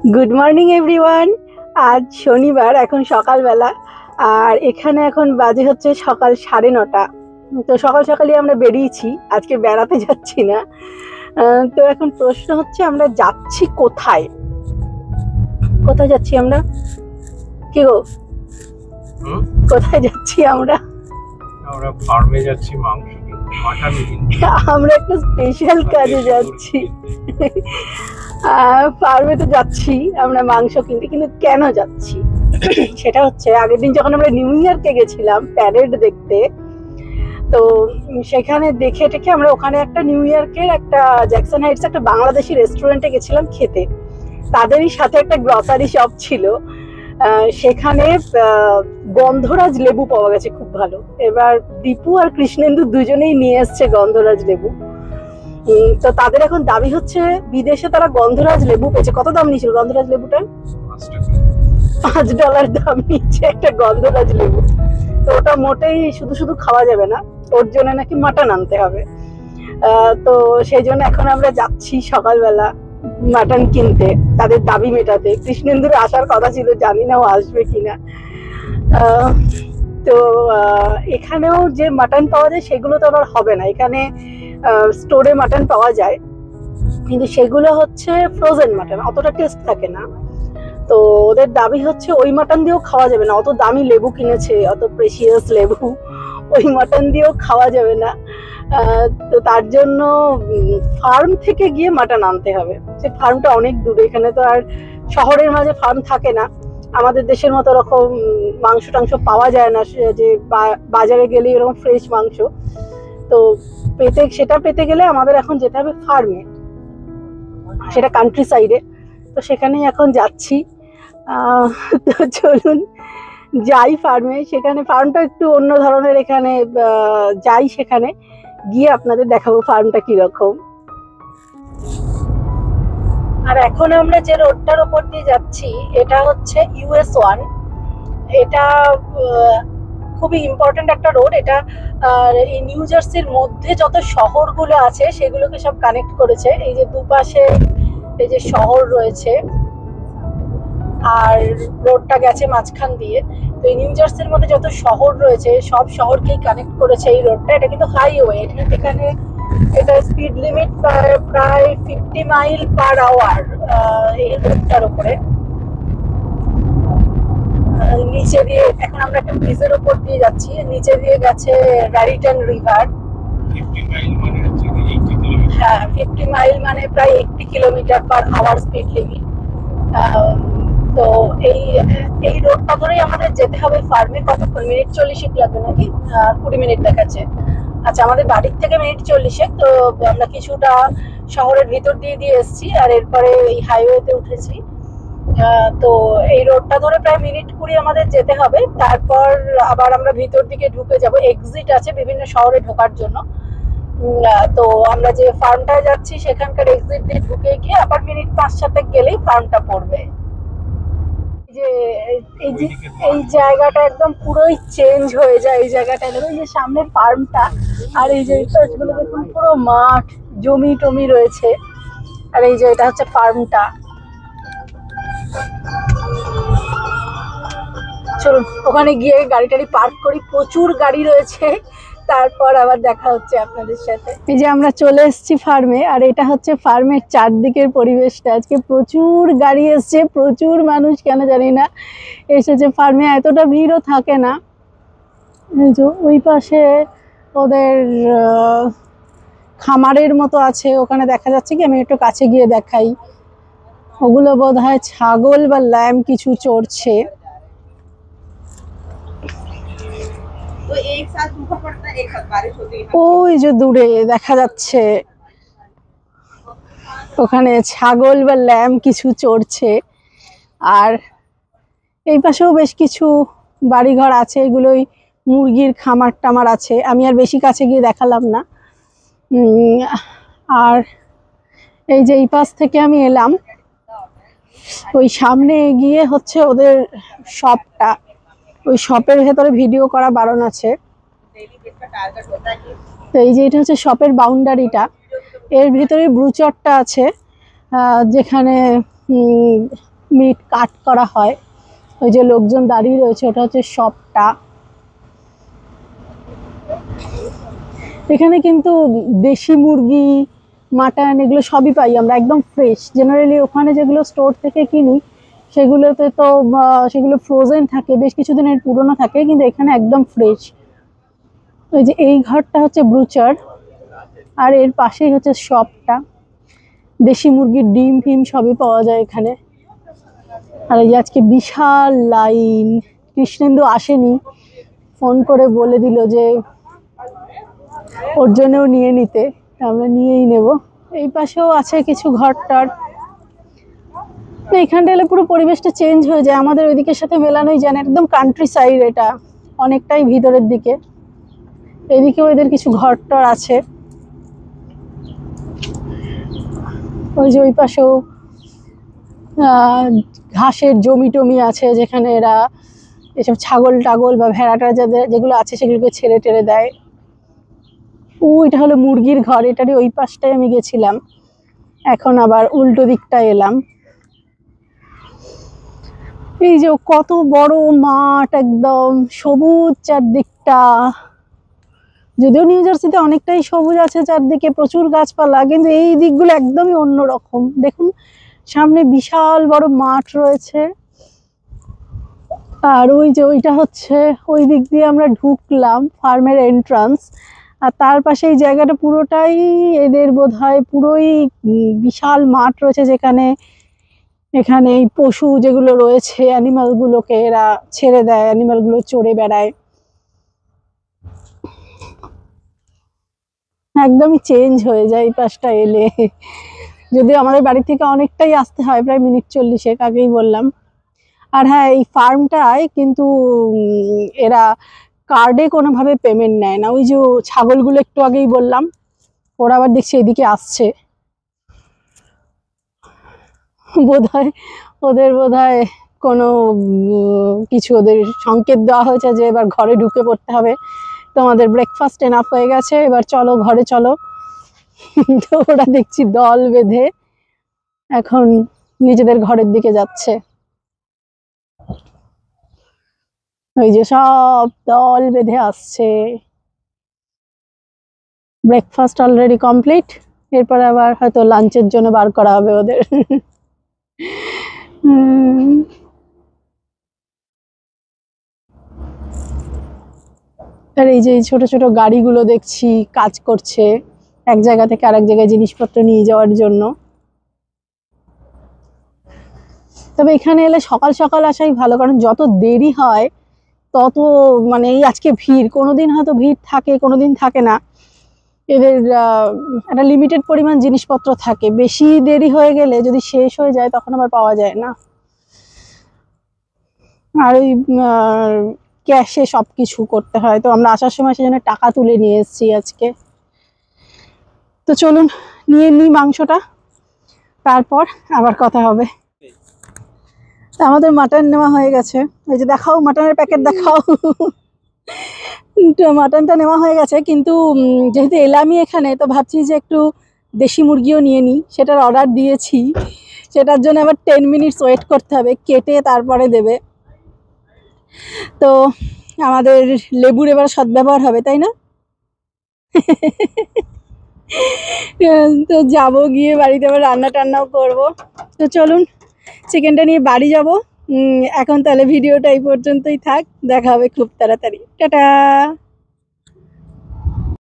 Good morning everyone. আজ শনিবার, এখন সকালবেলা, আর এখানে এখন বাজে হচ্ছে সকাল 9:30। তো সকাল সকালই আমরা বেরিয়েছি, আজকে বেড়াতে যাচ্ছি না। তো এখন প্রশ্ন হচ্ছে আমরা যাচ্ছি কোথায়, কোথায় যাচ্ছি আমরা? কি গো, কোথায় যাচ্ছি আমরা? আমরা ফার্মে যাচ্ছি মাংস কিনতে, মাটন কিনতে। আমরা একটা স্পেশাল কাজে যাচ্ছি। ফার্মে তো যাচ্ছি আমরা মাংস কিনতে, কিন্তু কেন যাচ্ছি সেটা হচ্ছে, আগের দিন যখন আমরা নিউ ইয়র্কে গেছিলাম প্যারেড দেখতে, তো সেখানে দেখে টেকে আমরা ওখানে একটা নিউ ইয়র্কের একটা জ্যাকসন হাইটস একটা বাংলাদেশি রেস্টুরেন্টে গেছিলাম খেতে। তাদেরই সাথে একটা গ্রসারি শপ ছিল, সেখানে গন্ধরাজ লেবু পাওয়া গেছে, খুব ভালো। এবার দীপু আর কৃষ্ণেন্দু দুজনেই নিয়ে এসছে গন্ধরাজ লেবু। তো তাদের এখন দাবি হচ্ছে বিদেশে তারা গন্ধরাজ লেবু পেয়েছে। কত দাম নিয়েছিল গন্ধরাজ লেবুটা? $5 দাম নিচ্ছে একটা গন্ধরাজ লেবু। তো ওটা মোটেই শুধু শুধু খাওয়া যাবে না, ওর জন্য নাকি মাটন আনতে হবে। তো সেই জন্য এখন আমরা যাচ্ছি সকালবেলা মাটন কিনতে, তাদের দাবি মেটাতে। কৃষ্ণেন্দুর আসার কথা ছিল, জানি না ও আসবে কিনা। তো এখানেও যে মাটন পাওয়া যায় সেগুলো তো আবার হবে না, এখানে স্টোরে মাটন পাওয়া যায়, কিন্তু সেগুলো হচ্ছে ফ্রোজেন মাটন, অতটা টেস্ট থাকে না। তো ওদের দাবি হচ্ছে ওই মাটন দিয়েও খাওয়া যাবে না, অত দামি লেবু কিনেছে, অত প্রেশিয়াস লেবু, ওই মাটন দিয়েও খাওয়া যাবে না। তো তার জন্য ফার্ম থেকে গিয়ে মাটন আনতে হবে। সে ফার্মটা অনেক দূরে, এখানে তো আর শহরের মাঝে ফার্ম থাকে না, আমাদের দেশের মতো রকম মাংস টাংস পাওয়া যায় না যে বাজারে গেলে এরকম ফ্রেশ মাংস। তো সেটা পেতে গেলে আমাদের এখন যেতে হবে ফার্মে, সেটা কান্ট্রি সাইডে। তো সেখানেই এখন যাচ্ছি। তো চলুন যাই ফার্মে। সেখানে ফার্মটা একটু অন্য ধরনের, এখানে যাই, সেখানে গিয়ে আপনাদের দেখাবো ফার্মটা কিরকম। আর এখন আমরা যে রোডটার উপর দিয়ে যাচ্ছি এটা হচ্ছে US 1। এটা খুবই ইম্পর্টেন্ট একটা রোড। এটা এই নিউ জার্সির মধ্যে যত শহরগুলো আছে সেগুলোকে সব কানেক্ট করেছে। এই যে দুপাশে এই যে শহর রয়েছে, আর রোডটা গেছে মাঝখান দিয়ে। তো এই নিউ জার্সির মধ্যে যত শহর রয়েছে সব শহরকেই কানেক্ট করেছে এই রোডটা। এটা কিন্তু হাইওয়ে, এখানে এটা স্পিড লিমিট প্রায় 50 মাইল পার আওয়ার এই রোডটার উপরে। নিচে দিয়ে এখন আমরা একটা ব্রিজের উপর দিয়ে যাচ্ছি, নিচে দিয়ে গেছে র্যারিটন রিভার। 50 মাইল মানে হচ্ছে 80 কিলোমিটার। হ্যাঁ, 50 মাইল মানে প্রায় 80 kilometre per hour speed limit. তো এই রোডটা ধরেই আমাদের যেতে হবে ফার্মে। কতক্ষণ? মিনিট 40 লাগবে নাকি? 20 মিনিট দেখাচ্ছে। আচ্ছা, আমাদের বাড়ির থেকে মিনিট 40। তো আমরা কিছুটা শহরের ভিতর দিয়ে এসেছি, আর এরপরে এই হাইওয়েতে উঠেছি। তো এই রোডটা ধরে প্রায় মিনিট 20 আমাদের যেতে হবে। তারপর আবার আমরা ভিতর দিকে ঢুকে যাব, এক্সিট আছে বিভিন্ন শহরে ঢোকার জন্য। তো আমরা যে ফার্মটায় যাচ্ছি সেখানকার এক্সিট দিয়ে ঢুকে গিয়ে আবার মিনিট 5-7 গেলেই ফার্মটা পড়বে। এই জায়গাটা একদম পুরোই চেঞ্জ হয়ে যায়। এই জায়গাটা দেখো, এই যে সামনের ফার্মটা, আর এই যে গুলো দেখুন, পুরো মাঠ, জমি টমি রয়েছে। আর এই যে এটা হচ্ছে ফার্মটা। চলুন ওখানে গিয়ে গাড়ি টাড়ি পার্ক করি, প্রচুর গাড়ি রয়েছে, তারপর আবার দেখা হচ্ছে আপনাদের সাথে। এই যে আমরা চলে এসেছি ফার্মে, আর এটা হচ্ছে ফার্মের চারদিকের পরিবেশটা। আজকে প্রচুর গাড়ি এসছে, প্রচুর মানুষ, কেন জানি না এসেছে ফার্মে। এতটা ভিড়ও থাকে না। এই যে ওই পাশে ওদের খামারের মতো আছে, ওখানে দেখা যাচ্ছে কি, আমি একটু কাছে গিয়ে দেখাই। ওগুলো বোধহয় ছাগল বা ল্যাম কিছু চড়ছে। ওই যে দূরে দেখা যাচ্ছে, ওখানে ছাগল বা ল্যাম কিছু চড়ছে। আর এই পাশেও বেশ কিছু বাড়িঘর আছে, এগুলোই মুরগির খামার টামার আছে। আমি আর বেশি কাছে গিয়ে দেখালাম না। আর এই যে এই পাশ থেকে আমি এলাম, ওই সামনে এগিয়ে হচ্ছে ওদের শপটা। ওই শপের ভেতরে ভিডিও করা বারণ আছে। তো এই যে এটা হচ্ছে শপের বাউন্ডারিটা, এর ভিতরে ব্রুচরটা আছে, যেখানে মিট কাট করা হয়। ওই যে লোকজন দাঁড়িয়ে রয়েছে, ওটা হচ্ছে শপটা। এখানে কিন্তু দেশি মুরগি, মাটন এগুলো সবই পাই আমরা, একদম ফ্রেশ। জেনারেলি ওখানে যেগুলো স্টোর থেকে কিনি সেগুলোতে তো সেগুলো ফ্রোজেন থাকে, বেশ কিছুদিনের পুরনো থাকে, কিন্তু এখানে একদম ফ্রেশ। ওই যে এই ঘরটা হচ্ছে ব্রুচার, আর এর পাশেই হচ্ছে শপটা। দেশি মুরগির ডিম ফিম সবই পাওয়া যায় এখানে। আর এই যে আজকে বিশাল লাইন, কৃষ্ণেন্দু আসেনি, ফোন করে বলে দিল যে ওর জন্যও নিয়ে নিতে, আমরা নিয়েই নেব। এই পাশেও আছে কিছু ঘরটার। এখানটা এলে পুরো পরিবেশটা চেঞ্জ হয়ে যায়, আমাদের ওইদিকের সাথে মেলানোই যায় না। একদম কান্ট্রি সাইড, এটা অনেকটাই ভিতরের দিকে। এদিকেও এদের কিছু ঘরটর আছে। ওই যে ওই পাশেও ঘাসের জমি টমি আছে, যেখানে এরা এসব ছাগল টাগল বা ভেড়াটা যেগুলো আছে সেগুলোকে ছেড়ে টেড়ে দেয়। এটা হলো মুরগির ঘর, এটারই ওই পাশটায় আমি গেছিলাম, এখন আবার উল্টো দিকটা এলাম। এই যে কত বড় মাঠ, একদম সবুজ চারদিকটা। যদিও নিউ জার্সিতে অনেকটাই সবুজ আছে চারদিকে, প্রচুর গাছপালা, কিন্তু এই দিকগুলো একদমই অন্যরকম। দেখুন সামনে বিশাল বড় মাঠ রয়েছে, আর ওই যে ওইটা হচ্ছে ওই দিক দিয়ে আমরা ঢুকলাম, ফার্মের এন্ট্রান্স। আর তার পাশে এই জায়গাটা পুরোটাই এদের বোধহয় পুরোই বিশাল মাঠ রয়েছে, যেখানে এখানে এই পশু যেগুলো রয়েছে অ্যানিমাল গুলোকে এরা ছেড়ে দেয়, অ্যানিমাল গুলো চড়ে বেড়ায়। একদমই চেঞ্জ হয়ে যায় এই পাশটা এলে, যদিও আমাদের বাড়ি থেকে অনেকটাই আসতে হয়, প্রায় মিনিট 40 আগেই বললাম। আর হ্যাঁ, এই ফার্মটায় কিন্তু এরা কার্ডে কোনোভাবে পেমেন্ট নেয় না। ওই যে ছাগলগুলো একটু আগেই বললাম, ওরা আবার দেখছি এদিকে আসছে, ওদের বোধহয় কোনো কিছু ওদের সংকেত দেওয়া হয়েছে যে এবার ঘরে ঢুকে পড়তে হবে, তোমাদের ব্রেকফাস্ট এনাফ হয়ে গেছে, এবার চলো ঘরে চলো। তো ওরা দেখছি দল বেঁধে এখন নিজেদের ঘরের দিকে যাচ্ছে। ওই যে সব দল বেঁধে আসছে। ব্রেকফাস্ট অলরেডি কমপ্লিট, এরপরে আবার হয়তো লাঞ্চের জন্য বার করা হবে ওদের। আর এই যে ছোট ছোট গাড়িগুলো দেখছি কাজ করছে, এক জায়গা থেকে আরেক জায়গায় জিনিসপত্র নিয়ে যাওয়ার জন্য। তবে এখানে এলে সকাল সকাল আসাই ভালো, কারণ যত দেরি হয় তত মানে এই আজকে ভিড়, কোনোদিন হয়তো ভিড় থাকে কোনোদিন থাকে না। এদের একটা লিমিটেড পরিমাণ জিনিসপত্র থাকে, বেশি দেরি হয়ে গেলে যদি শেষ হয়ে যায় তখন আবার পাওয়া যায় না। আর ওই ক্যাশে সবকিছু করতে হয়, তো আমরা আসার সময় সেজন্য টাকা তুলে নিয়ে এসেছি আজকে। তো চলুন নিয়ে নিই মাংসটা, তারপর আবার কথা হবে। আমাদের মাটন নেওয়া হয়ে গেছে, এই যে দেখাও মাটনের প্যাকেট দেখাও। মাটনটা নেওয়া হয়ে গেছে, কিন্তু যেহেতু এলামই এখানে, তো ভাবছি যে একটু দেশি মুরগিও নিয়ে নিই, সেটার অর্ডার দিয়েছি। সেটার জন্য আবার 10 মিনিটস ওয়েট করতে হবে, কেটে তারপরে দেবে। তো আমাদের লেবুর এবার সদ্ব্যবহার হবে, তাই না? তো যাবো, গিয়ে বাড়িতে আবার রান্না টান্নাও করবো। তো চলুন চিকেনটা নিয়ে বাড়ি যাব। এখন তাহলে ভিডিওটা এই পর্যন্তই থাক, দেখা হবে খুব তাড়াতাড়ি, টাটা।